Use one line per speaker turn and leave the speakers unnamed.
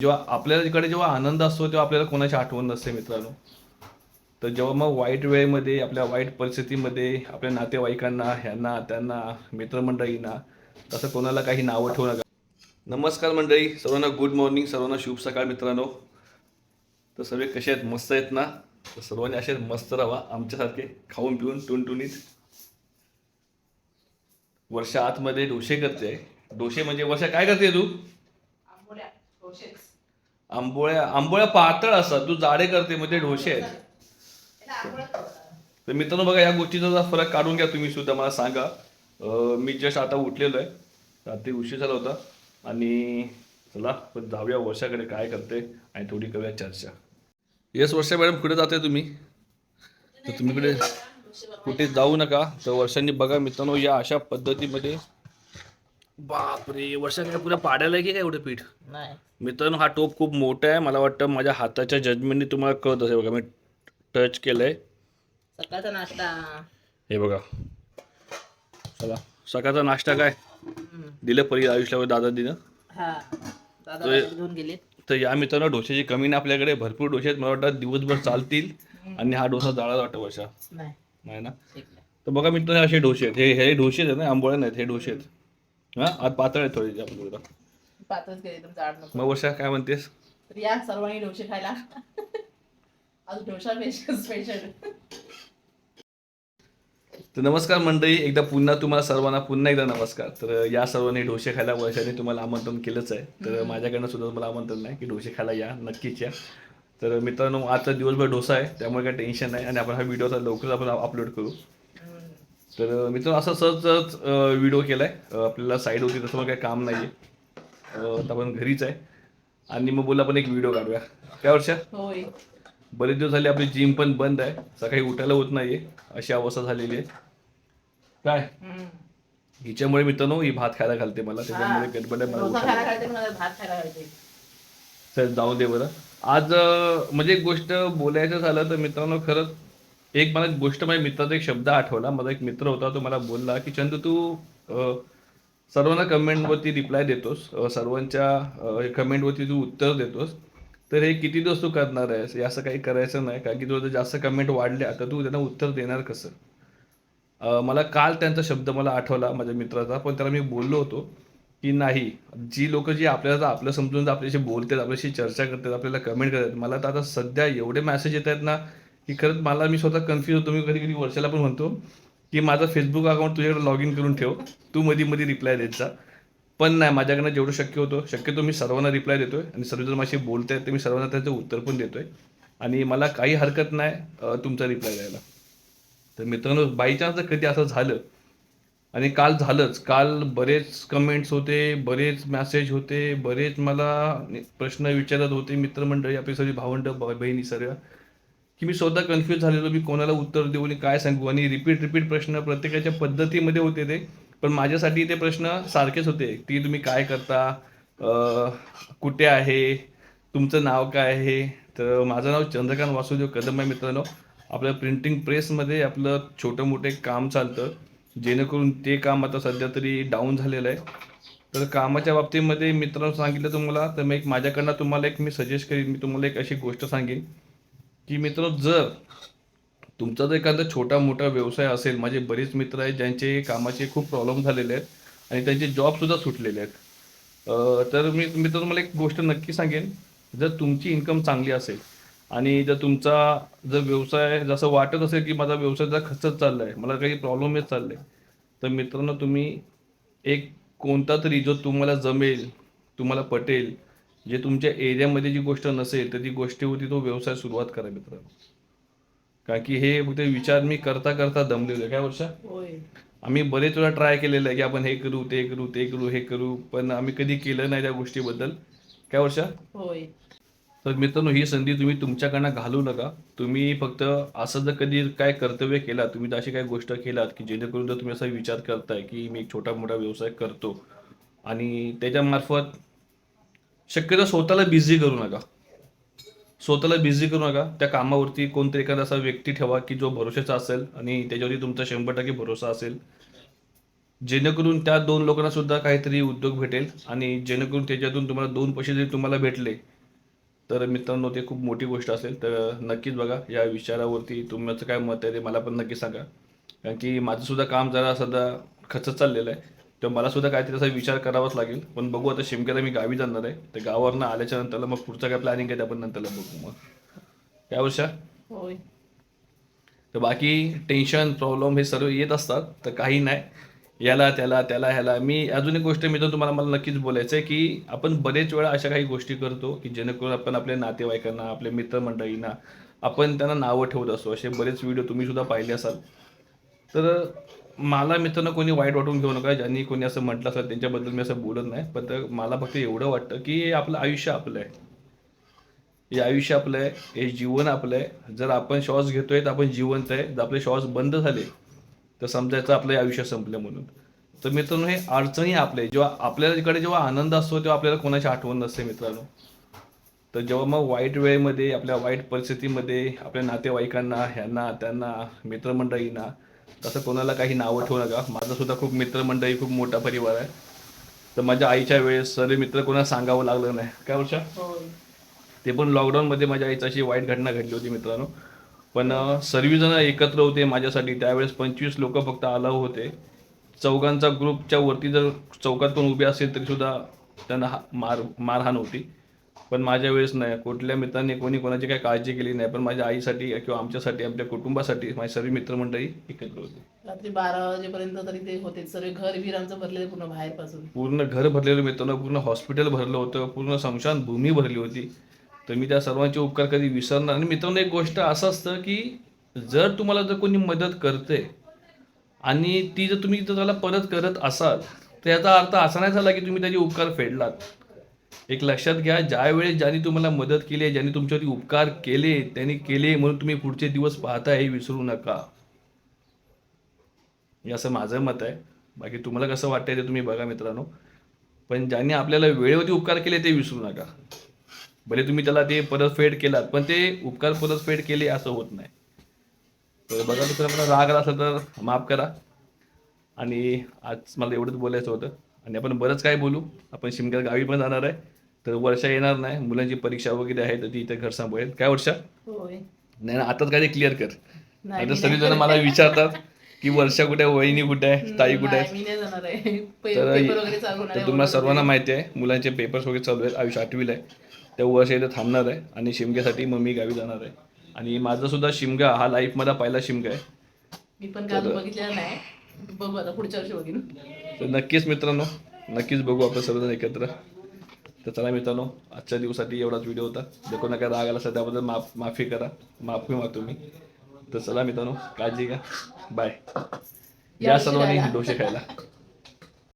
जेव्हा आपल्याकडे जेव्हा आनंद असतो तेव्हा आपल्याला कोणाची आठवण नसते मित्रांनो. तर जेव्हा मग वाईट वेळेमध्ये आपल्या वाईट परिस्थितीमध्ये आपल्या नातेवाईकांना ह्यांना त्यांना मित्रमंडळींना तसं कोणाला काही नावं ठेवू नका. नमस्कार मंडळी, सर्वांना गुड मॉर्निंग, सर्वांना शुभ सकाळ मित्रांनो. तर सर्व कसे आहेत? मस्त आहेत ना? तर सर्वांनी असे मस्त राहा आमच्यासारखे, खाऊन पिऊन टुनटुनीत. वर्षा आतमध्ये डोसे करते. डोसे म्हणजे वर्षा काय करते तू? आंबोळ्या. आंबोळ्या पातळ असतात, तू जाडे करते म्हणजे डोसे आहेत. तर मित्रांनो बघा, या गोष्टीचा जरा फरक काढून घ्या तुम्ही सुद्धा, मला सांगा. मी जस्ट आता उठलेलो आहे, रात्री उशीर झाला होता. आणि चला पण जाऊया वर्षाकडे काय करते आणि थोडी करूया चर्चा. येस वर्षा मॅडम, कुठे जाते तुम्ही? तर तुम्ही कुठे जाऊ नका. तर वर्षांनी बघा मित्रांनो, या अशा पद्धतीमध्ये बापरे, वर्षा काय पुऱ्या पाडायला आहे की काय एवढं पीठ?
नाही
मित्रांनो, हा टोप खूप मोठा आहे. मला वाटतं माझ्या हाताच्या जजमेंटने तुम्हाला कळत असेल. बघा मी टच केलंय.
सकाळचा नाश्ता.
हे बघा, चला सकाळचा नाश्ता काय दिलं परी आयुष्यावर दादा दिलं.
हा दादा घेऊन गेले.
तर या मित्रांनो, डोश्याची कमी नाही आपल्याकडे, भरपूर डोसे आहेत. मला वाटतं दिवसभर चालतील. आणि हा डोसा जाळा वाटतं वर्षा नाही ना. तर बघा मित्रांनो, असे डोसे आहेत. हे डोसे आहेत ना, आंबोळ्या नाहीत, हे डोसे आहेत. हा आज पातळ आहेत थोडी आपल्याला.
पातळच केली, एकदम जाड नको.
मग वर्षा काय म्हणतेस?
तर या सर्वांनी डोसे खायला. आज डोसा स्पेशल.
तर नमस्कार मंडळी, एकदा पुन्हा तुम्हाला सर्वांना पुन्हा एकदा नमस्कार. तर या सर्वांनी डोसे खायला वर्षाने तुम्हाला आमंत्रण केलंच आहे. तर माझ्याकडनं सुद्धा तुम्हाला आमंत्रण नाही की डोसे खायला या, नक्कीच या. तर मित्रांनो, आजचा दिवसभर डोसा आहे, त्यामुळे काही टेन्शन नाही. आणि आपण हा व्हिडिओ लवकरच आपण अपलोड करू. तर मित्रांनो, असं सहज व्हिडिओ केलाय. आपल्याला साईड होती तसं मग काही काम नाही आहे. तर आपण घरीच आहे. आणि मग बोला आपण एक व्हिडिओ काढूया. काय वर्षा?
होय.
बरेच दिवस झाले आपली जिम पण बंद आहे, सकाळी उठायला होत नाहीये, अशी अवस्था झालेली आहे. काय हिच्यामुळे मित्रांनो, ही भात खायला घालते मला, त्याच्यामुळे गडबड आहे मला.
भात खायला घालते.
चल जाऊ दे बरं. आज म्हणजे एक गोष्ट बोलायचं झालं तर मित्रांनो, खरंच एक मला गोष्ट, माझ्या मित्राचा एक शब्द आठवला. माझा एक मित्र होता, तो मला बोलला की चंदू, तू सर्वांना कमेंटवरती रिप्लाय देतोस, सर्वांच्या कमेंटवरती तू उत्तर देतोस, तर हे किती दिवस तू करणार आहेस? हे असं काही करायचं नाही, कारण की तुला जर जास्त कमेंट वाढल्या तर तू त्यांना उत्तर देणार कसं? मला काल त्यांचा शब्द मला आठवला माझ्या मित्राचा, पण त्याला मी बोललो होतो की नाही, जी लोक जी आपल्याला आपलं समजून आपल्याशी बोलतात, आपल्याशी चर्चा करतात, आपल्याला कमेंट करतात, मला तर आता सध्या एवढे मेसेज येत आहेत ना की खरंच मी स्वतः कन्फ्यूज होतो. मी कधी कधी वर्षाला पण म्हणतो की माझं फेसबुक अकाउंट तुझ्याकडे लॉग इन करून ठेव, तू मध्ये मध्ये रिप्लाय देत जा. पण नाही, माझ्याकडनं जेवढं शक्य होतं शक्यतो मी सर्वांना रिप्लाय देतोय, आणि सर्वजण माझी बोलत आहेत ते मी सर्वांना त्याचं उत्तर पण देतोय. आणि मला काही हरकत नाही तुमचा रिप्लाय द्यायला. तर मित्रांनो, बाय चान्स कधी असं झालं, आणि काल झालंच, काल बरेच कमेंट्स होते, बरेच मेसेज होते, बरेच मला प्रश्न विचारत होते मित्रमंडळी, आपली सगळी भावंड बहिणी सर्व, की मी स्वतः कन्फ्यूज झालेलो, मी कोणाला उत्तर देऊ आणि काय सांगू. आणि रिपीट प्रश्न प्रत्येकाच्या पद्धतीमध्ये होते ते, पण माझ्यासाठी ते प्रश्न सारखेच होते की तुम्ही काय करता, कुठे आहे, तुमचं नाव काय आहे. तर माझं नाव चंद्रकांत वासुदेव कदम आहे मित्रांनो. आपलं प्रिंटिंग प्रेसमध्ये आपलं छोटं मोठं काम चालतं, जेणेकरून ते काम आता सध्या तरी डाऊन झालेलं आहे. तर कामाच्या बाबतीमध्ये मित्रांनो सांगितलं तुम्हाला, तर मी माझ्याकडनं तुम्हाला मी सजेस्ट करीन, मी तुम्हाला एक अशी गोष्ट सांगेन की मित्रांनो, जर तुमचा जर एखादा छोटा मोठा व्यवसाय असेल, माझे बरेच मित्र आहेत ज्यांचे कामाचे खूप प्रॉब्लेम झालेले आहेत आणि त्यांचे जॉबसुद्धा सुटलेले आहेत. तर मी तुम्हाला एक गोष्ट नक्की सांगेन, जर तुमची इन्कम चांगली असेल आणि जर तुमचा जर व्यवसाय जसं वाटत असेल की माझा व्यवसाय जर खचत चालला आहे, मला काही प्रॉब्लेम येत चालले, तर मित्रांनो तुम्ही एक कोणता तरी जो तुम्हाला जमेल, तुम्हाला पटेल, जे तुमच्या एरियामध्ये जी गोष्ट नसेल तर ती गोष्टीवरती तो व्यवसाय सुरुवात करा मित्रांनो. का की हे फक्त विचार मी करता करता दमलेलो आहे. काय वर्षा? आम्ही बरेच वेळा ट्राय केलेलं आहे की आपण हे करू, ते करू, ते करू, हे करू, पण आम्ही कधी केलं नाही त्या गोष्टीबद्दल. काय वर्षा?
होय.
तर मित्रांनो, ही संधी तुम्ही तुमच्याकडनं घालू नका. तुम्ही फक्त असं जर कधी काय कर्तव्य केला, तुम्ही अशी काही गोष्ट केलात की जेणेकरून जर तुम्ही असा विचार करताय की मी एक छोटा मोठा व्यवसाय करतो आणि त्याच्यामार्फत शक्यतो स्वतःला बिझी करू नका. स्वतःला बिझी करू नका. त्या कामावरती कोणतरी एखादा असा व्यक्ती ठेवा की जो भरोशाचा असेल आणि त्याच्यावरती तुमचा 100% भरोसा असेल. जेणेकरून त्या 2 लोकांना सुद्धा काहीतरी उद्योग भेटेल आणि जेणेकरून त्याच्यातून तुम्हाला 2 पैसे जरी तुम्हाला भेटले तर मित्रांनो ते खूप मोठी गोष्ट असेल. तर नक्कीच बघा या विचारावरती तुमचं काय मत आहे ते मला पण नक्की सांगा. कारण की माझं सुद्धा काम जरा सध्या खचत चाललेलं आहे. तर मला सुद्धा काहीतरी असा विचार करावाच लागेल. पण बघू आता शिमग्याला मी गावी जाणार आहे. तर गावावरनं आल्याच्या नंतरला मग पुढचं काय प्लॅनिंग आहे ते आपण नंतरला बघू मग. काय वर्षा?
होय.
तर बाकी टेन्शन प्रॉब्लेम हे सर्व येत असतात. तर काही नाही. याला त्याला त्याला ह्याला मी अजून एक गोष्ट मी तर तुम्हाला मला नक्कीच बोलायचं आहे की आपण बरेच वेळा अशा काही गोष्टी करतो की जेणेकरून आपण आपल्या नातेवाईकांना आपल्या मित्रमंडळींना आपण त्यांना नावं ठेवत असतो. असे बरेच व्हिडिओ तुम्ही सुद्धा पाहिले असाल. तर मला मित्रांनो कोणी वाईट वाटून घेऊ नका. ज्यांनी कोणी असं म्हटलं असेल त्यांच्याबद्दल मी असं बोलत नाही. पण मला फक्त एवढं वाटतं की हे आपलं आयुष्य आपलं आहे. हे आयुष्य आपलं आहे. हे जीवन आपलं आहे. जर आपण श्वास घेतोय तर आपण जिवंत आहे. जर आपले श्वास बंद झाले तर समजायचं आपलं हे आयुष्य संपलं म्हणून. तर मित्रांनो हे अडचणी आपल्या आहे. जेव्हा आपल्याकडे जेव्हा आनंद असतो तेव्हा आपल्याला कोणाची आठवण नसते मित्रांनो. तर जेव्हा मग वाईट वेळेमध्ये आपल्या वाईट परिस्थितीमध्ये आपल्या नातेवाईकांना ह्यांना त्यांना मित्रमंडळींना तसं कोणाला काही नावं ठेवू नका. माझं सुद्धा खूप मित्रमंडळी खूप मोठा परिवार आहे. तर माझ्या आईच्या वेळेस सर्व मित्र कोणाला सांगावं लागलं नाही. काय वर्षा?
होय.
ते पण लॉकडाऊनमध्ये माझ्या आईची अशी वाईट घटना घडली होती मित्रांनो. पण सर्वजण एकत्र होते माझ्यासाठी. त्यावेळेस 25 लोक फक्त अलाव होते. चौघांचा ग्रुपच्या वरती जर चौकात पण उभे असेल तरी सुद्धा त्यांना मारहाण होती. पण माझ्या वेळेस नाही. कुठल्या मित्रांनी कोणी कोणाची काही काळजी केली नाही. पण माझ्या आईसाठी किंवा आमच्यासाठी आमच्या कुटुंबासाठी माझी सर्व मित्रमंडळी एकत्र होती.
रात्री 12 वाजेपर्यंत तरी ते होते. सर्व घर आमचं भरलेलं पूर्ण बाहेरपासून.
पूर्ण घर भरलेलं मित्रांनो, पूर्ण हॉस्पिटल भरलं होतं, पूर्ण स्मशान भूमी भरली होती. तर मी त्या सर्वांचे उपकार कधी विसरणार. आणि मित्रांनो एक गोष्ट असं असतं की जर तुम्हाला जर कोणी मदत करते आणि ती जर तुम्ही जर त्याला परत करत असाल तर याचा अर्थ असा नाही झाला की तुम्ही त्याचे उपकार फेडलात. एक लक्षात घ्या, ज्यावेळेस ज्यांनी तुम्हाला मदत केली आहे, ज्यांनी तुमच्यावरती उपकार केले, त्यांनी केले म्हणून तुम्ही पुढचे दिवस पाहताय हे विसरू नका. हे असं माझं मत आहे. बाकी तुम्हाला कसं वाटतंय ते तुम्ही बघा मित्रांनो. पण ज्यांनी आपल्याला वेळेवरती उपकार केले ते विसरू नका. भले तुम्ही त्याला ते परतफेड केलात पण ते उपकार परतफेड केले असं होत नाही. तर बघा मित्रांनो, राग आला असेल तर माफ करा. आणि आज मला एवढंच बोलायचं होतं. आणि आपण बरंच काय बोलू. आपण शिमग्या गावी पण जाणार आहे. तर वर्षा येणार नाही. मुलांची परीक्षा वगैरे आहे तर ती इथे घर सांभाळेल. काय वर्षा?
होय.
नाही ना, आताच काय ते क्लिअर कर.
नाही,
आता
मी
सगळेजण
नाही.
मला विचारतात की वर्षा कुठे आहे, वहिनी कुठे आहे, ताई कुठे
नाही,
आहे.
मी नाही जाणार आहे.
तर
पेपर वगैरे चालू होणार
तर
आहे.
तुम्हाला सर्वांना माहिती आहे मुलांचे पेपर्स वगैरे चालू आहेत. आयुष 8वीला आहे. त्या वर्ष इथं थांबणार आहे आणि शिमग्यासाठी मम्मी गावी जाणार आहे. आणि माझा सुद्धा शिमगा हा लाईफमध्ये पहिला शिमगा आहे.
मी पण काय अजून बघितलेलं नाही. बघू आता पुढच्या वर्षी बघीन.
तर नक्कीच मित्रांनो, नक्कीच बघू आपण सर्वजण एकत्र. तर चला मित्रांनो, आजच्या दिवसासाठी एवढाच व्हिडिओ होता. जर कोणा काय राग आला असेल त्याबद्दल माफी करा. माफी मागतो मी. तर चला मित्रांनो, काळजी घ्या. बाय. या सर्वांनी डोसे खायला.